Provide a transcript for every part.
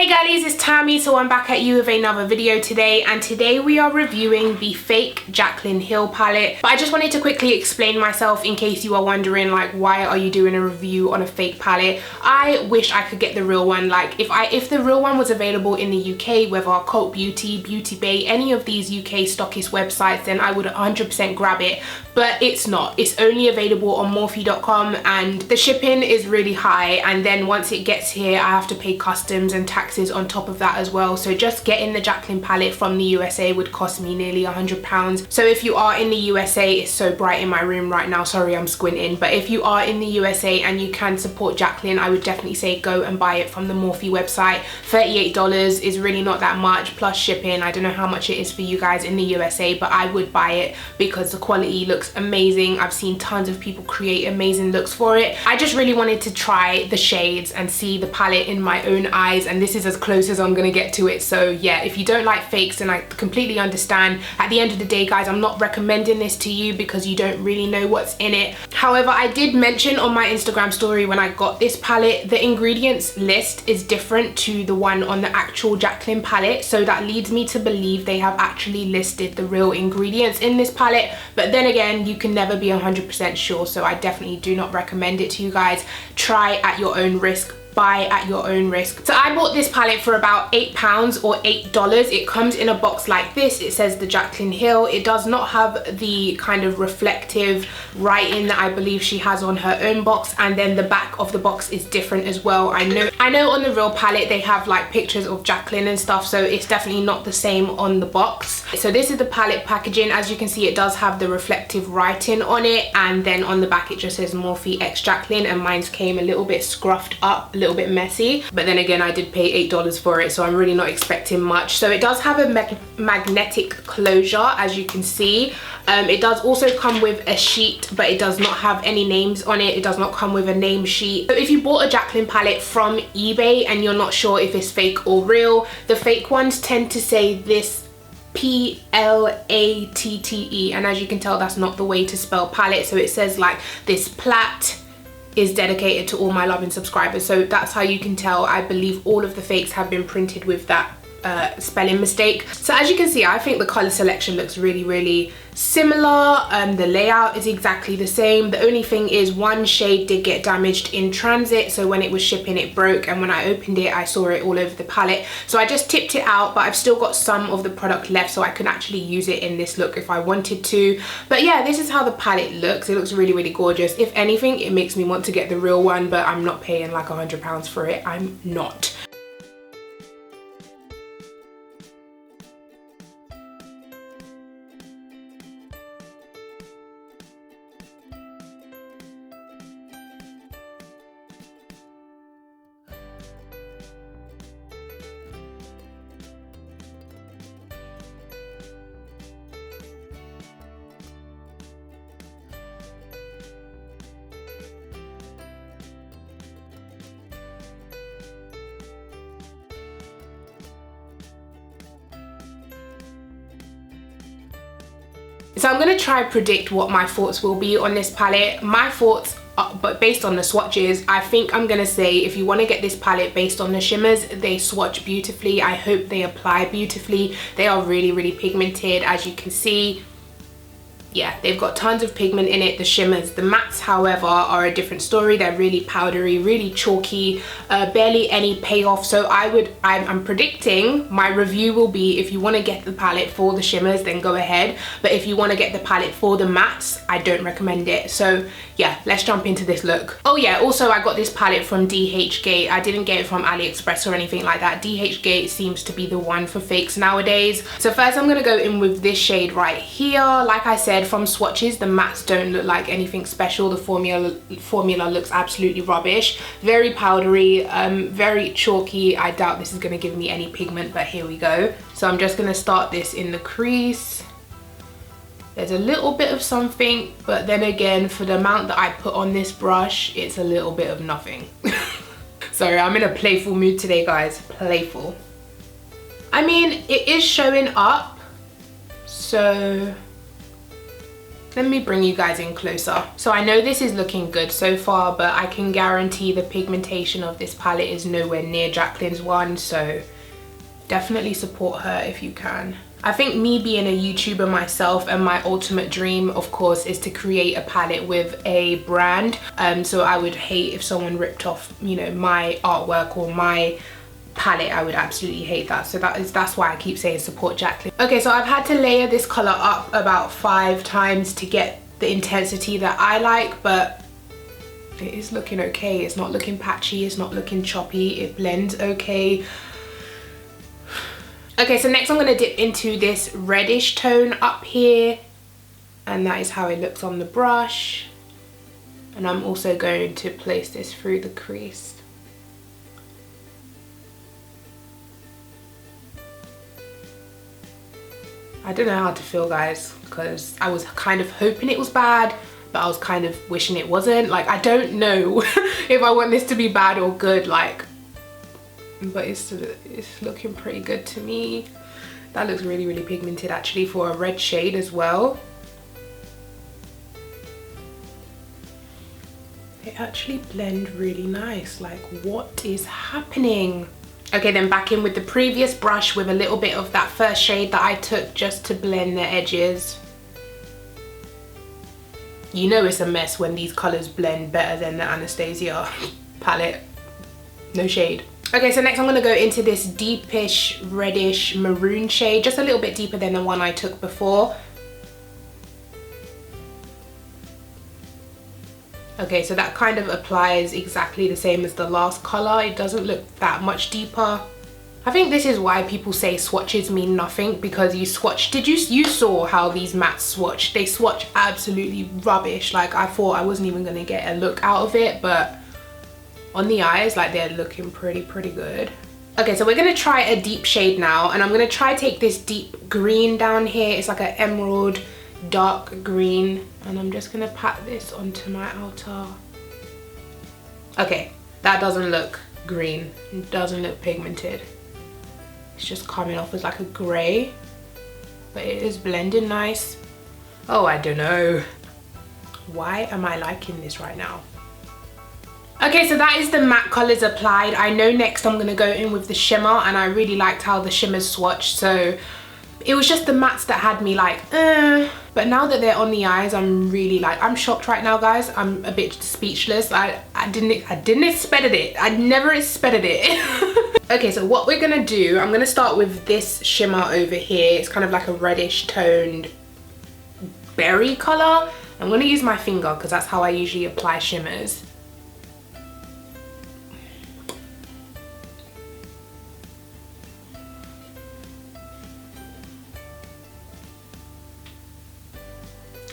Hey girlies, it's Tammy. So I'm back at you with another video today, and today we are reviewing the fake Jaclyn Hill palette. But I just wanted to quickly explain myself in case you are wondering, like, why are you doing a review on a fake palette? I wish I could get the real one. Like, if the real one was available in the UK, whether Cult Beauty, Beauty Bay, any of these UK stockist websites, then I would 100% grab it. But it's not. It's only available on Morphe.com, and the shipping is really high, and then once it gets here I have to pay customs and taxes on top of that as well. So just getting the Jaclyn palette from the USA would cost me nearly £100. So if you are in the USA, it's so bright in my room right now, sorry I'm squinting, but if you are in the USA and you can support Jaclyn, I would definitely say go and buy it from the Morphe website. $38 is really not that much, plus shipping. I don't know how much it is for you guys in the USA, but I would buy it because the quality looks amazing. I've seen tons of people create amazing looks for it. I just really wanted to try the shades and see the palette in my own eyes, and this is as close as I'm gonna get to it. So yeah, if you don't like fakes, then I completely understand. At the end of the day, guys, I'm not recommending this to you because you don't really know what's in it. However, I did mention on my Instagram story when I got this palette, the ingredients list is different to the one on the actual Jaclyn palette, so that leads me to believe they have actually listed the real ingredients in this palette. But then again, you can never be 100% sure, so I definitely do not recommend it to you guys. Try at your own risk, buy at your own risk. So I bought this palette for about £8 or $8. It comes in a box like this. It says the Jaclyn Hill. It does not have the kind of reflective writing that I believe she has on her own box, and then the back of the box is different as well. I know on the real palette they have like pictures of Jaclyn and stuff, so it's definitely not the same on the box. So this is the palette packaging. As you can see, it does have the reflective writing on it, and then on the back it just says Morphe x Jaclyn, and mine's came a little bit scruffed up, a little bit messy, but then again I did pay $8 for it, so I'm really not expecting much. So it does have a magnetic closure, as you can see. It does also come with a sheet, but it does not have any names on it. It does not come with a name sheet. So if you bought a Jaclyn palette from eBay and you're not sure if it's fake or real, the fake ones tend to say this Platte, and as you can tell, that's not the way to spell palette. So it says like this Platte is dedicated to all my loving subscribers. So that's how you can tell. I believe all of the fakes have been printed with that spelling mistake. So as you can see, I think the color selection looks really similar. The layout is exactly the same. The only thing is one shade did get damaged in transit, so when it was shipping it broke, and when I opened it I saw it all over the palette, so I just tipped it out. But I've still got some of the product left, so I can actually use it in this look if I wanted to. But yeah, this is how the palette looks. It looks really gorgeous. If anything, it makes me want to get the real one, but I'm not paying like £100 for it. I'm not. So I'm going to try predict what my thoughts will be on this palette. My thoughts, but based on the swatches, I think I'm going to say if you want to get this palette based on the shimmers, they swatch beautifully. I hope they apply beautifully. They are really pigmented, as you can see. Yeah, they've got tons of pigment in it, the shimmers. The mattes, however, are a different story. They're really powdery, really chalky, barely any payoff. So I'm predicting my review will be, if you want to get the palette for the shimmers, then go ahead. But if you want to get the palette for the mattes, I don't recommend it. So yeah, let's jump into this look. Oh yeah, also I got this palette from DHgate. I didn't get it from AliExpress or anything like that. DHgate seems to be the one for fakes nowadays. So first I'm going to go in with this shade right here. Like I said, from swatches, the mattes don't look like anything special. The formula looks absolutely rubbish. Very powdery, very chalky. I doubt this is going to give me any pigment, but here we go. So I'm just going to start this in the crease. There's a little bit of something, but then again, for the amount that I put on this brush, it's a little bit of nothing. Sorry, I'm in a playful mood today, guys. Playful. I mean, it is showing up, so Let me bring you guys in closer. So I know this is looking good so far, but I can guarantee the pigmentation of this palette is nowhere near Jaclyn's one, so definitely support her if you can. I think me being a YouTuber myself, and my ultimate dream of course is to create a palette with a brand, so I would hate if someone ripped off, you know, my artwork or my palette. I would absolutely hate that. So that's why I keep saying support Jaclyn. Okay, so I've had to layer this color up about 5 times to get the intensity that I like, but it is looking okay. It's not looking patchy, it's not looking choppy, it blends okay. Okay, so next I'm going to dip into this reddish tone up here, and that is how it looks on the brush. And I'm also going to place this through the crease. I don't know how to feel, guys, because I was kind of hoping it was bad, but I was kind of wishing it wasn't. Like, I don't know if I want this to be bad or good, like, but it's looking pretty good to me. That looks really, really pigmented actually for a red shade as well. They actually blend really nice. Like, what is happening? Okay, then back in with the previous brush with a little bit of that first shade that I took just to blend the edges. You know it's a mess when these colors blend better than the Anastasia palette. No shade. Okay, so next I'm gonna go into this deepish reddish maroon shade, just a little bit deeper than the one I took before. Okay, so that kind of applies exactly the same as the last color. It doesn't look that much deeper. I think this is why people say swatches mean nothing, because you swatch. You saw how these mattes swatch. They swatch absolutely rubbish. Like, I thought I wasn't even gonna get a look out of it, but on the eyes, like, they're looking pretty good. Okay, so we're gonna try a deep shade now, and I'm gonna try take this deep green down here. It's like an emerald dark green, and I'm just gonna pat this onto my outer. Okay, that doesn't look green. It doesn't look pigmented. It's just coming off as like a gray, but it is blending nice. Oh, I don't know. Why am I liking this right now? Okay, so that is the matte colors applied. I know next I'm gonna go in with the shimmer, and I really liked how the shimmers swatched, so it was just the mattes that had me like, but now that they're on the eyes, I'm really like, I'm shocked right now, guys. I'm a bit speechless. I didn't expect it. I never expected it. Okay, so what we're gonna do, I'm gonna start with this shimmer over here. It's kind of like a reddish toned berry color. I'm gonna use my finger because that's how I usually apply shimmers.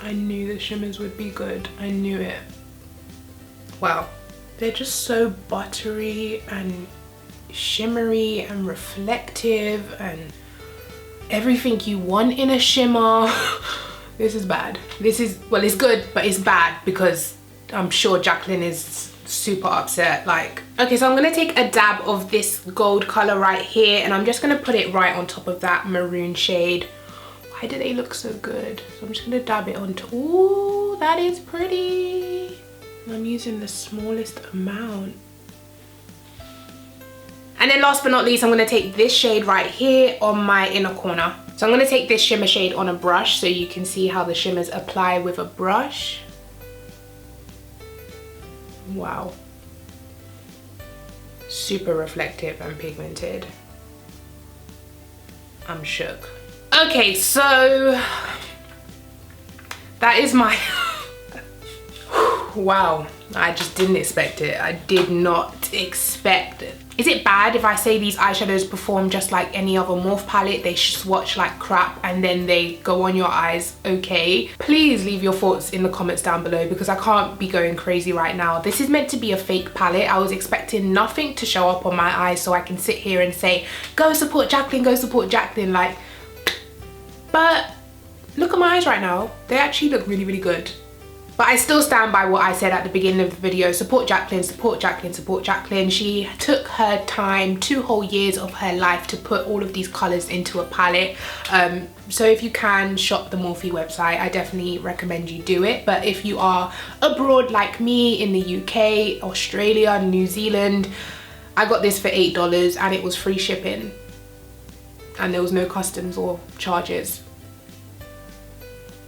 I knew the shimmers would be good. I knew it. Wow. They're just so buttery and shimmery and reflective and everything you want in a shimmer. This is bad. This is, well, it's good, but it's bad because I'm sure Jaclyn is super upset. Like, okay, so I'm gonna take a dab of this gold color right here, and I'm just gonna put it right on top of that maroon shade. Why do they look so good? So I'm just gonna dab it onto, ooh, that is pretty. I'm using the smallest amount. And then last but not least, I'm gonna take this shade right here on my inner corner. So I'm gonna take this shimmer shade on a brush so you can see how the shimmers apply with a brush. Wow. Super reflective and pigmented. I'm shook. Okay, so that is my wow, I just didn't expect it. I did not expect it. Is it bad if I say these eyeshadows perform just like any other Morphe palette? They swatch like crap and then they go on your eyes okay? Please leave your thoughts in the comments down below because I can't be going crazy right now. This is meant to be a fake palette. I was expecting nothing to show up on my eyes so I can sit here and say, go support Jaclyn, go support Jaclyn, like, but look at my eyes right now. They actually look really, really good. But I still stand by what I said at the beginning of the video. Support Jaclyn, support Jaclyn, support Jaclyn. She took her time, 2 whole years of her life to put all of these colors into a palette. So if you can shop the Morphe website, I definitely recommend you do it. But if you are abroad like me in the UK, Australia, New Zealand, I got this for $8 and it was free shipping. And there was no customs or charges.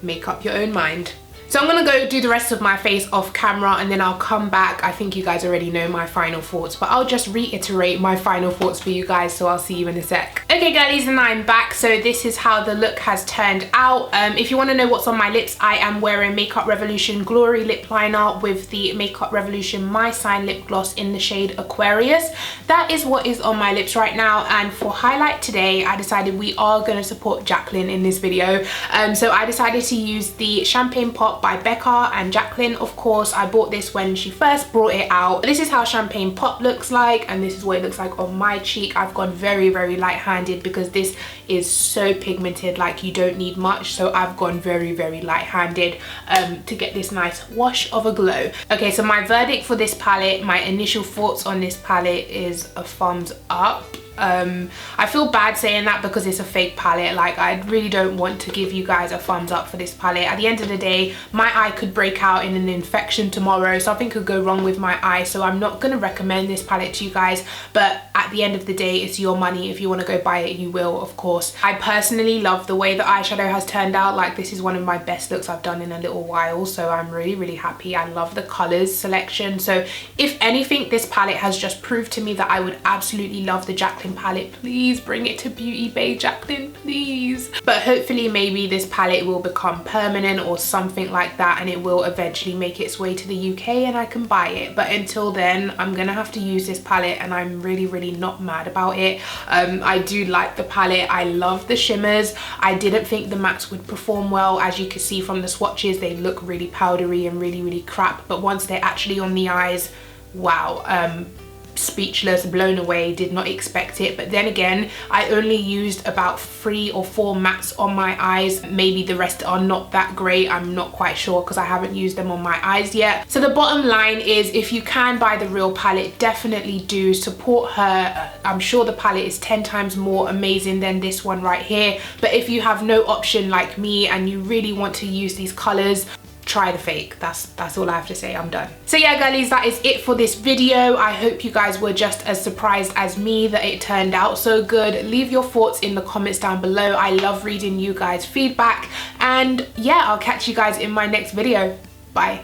Make up your own mind. So I'm gonna go do the rest of my face off camera and then I'll come back. I think you guys already know my final thoughts, but I'll just reiterate my final thoughts for you guys, so I'll see you in a sec. Okay girlies, and I'm back. So this is how the look has turned out. If you wanna know what's on my lips, I am wearing Makeup Revolution Glory Lip Liner with the Makeup Revolution My Sign Lip Gloss in the shade Aquarius. That is what is on my lips right now, and for highlight today, I decided we are gonna support Jaclyn in this video. So I decided to use the Champagne Pop by Becca and Jaclyn. Of course, I bought this when she first brought it out. This is how Champagne Pop looks like, and this is what it looks like on my cheek. I've gone very, very light-handed because this is so pigmented, like you don't need much. So I've gone very, very light-handed to get this nice wash of a glow. Okay, so my verdict for this palette, my initial thoughts on this palette is a thumbs up. I feel bad saying that because it's a fake palette. Like, I really don't want to give you guys a thumbs up for this palette. At the end of the day, my eye could break out in an infection tomorrow. Something could go wrong with my eye, so I'm not going to recommend this palette to you guys. But at the end of the day, it's your money. If you want to go buy it, you will, of course. I personally love the way the eyeshadow has turned out. Like, this is one of my best looks I've done in a little while, so I'm really, really happy. I love the colors selection. So if anything, this palette has just proved to me that I would absolutely love the Jaclyn palette. Please bring it to Beauty Bay, Jaclyn, please. But hopefully maybe this palette will become permanent or something like that, and it will eventually make its way to the UK and I can buy it. But until then, I'm gonna have to use this palette, and I'm really, really not mad about it. I do like the palette. I love the shimmers. I didn't think the mattes would perform well. As you can see from the swatches, they look really powdery and really, really crap, but once they're actually on the eyes, wow. Speechless, blown away, did not expect it. But then again, I only used about 3 or 4 mattes on my eyes. Maybe the rest are not that great, I'm not quite sure because I haven't used them on my eyes yet. So the bottom line is, if you can buy the real palette, definitely do support her. I'm sure the palette is 10 times more amazing than this one right here, but if you have no option like me and you really want to use these colors, try the fake. That's all I have to say. I'm done. So yeah girlies, that is it for this video. I hope you guys were just as surprised as me that it turned out so good. Leave your thoughts in the comments down below. I love reading you guys' feedback, and yeah, I'll catch you guys in my next video. Bye.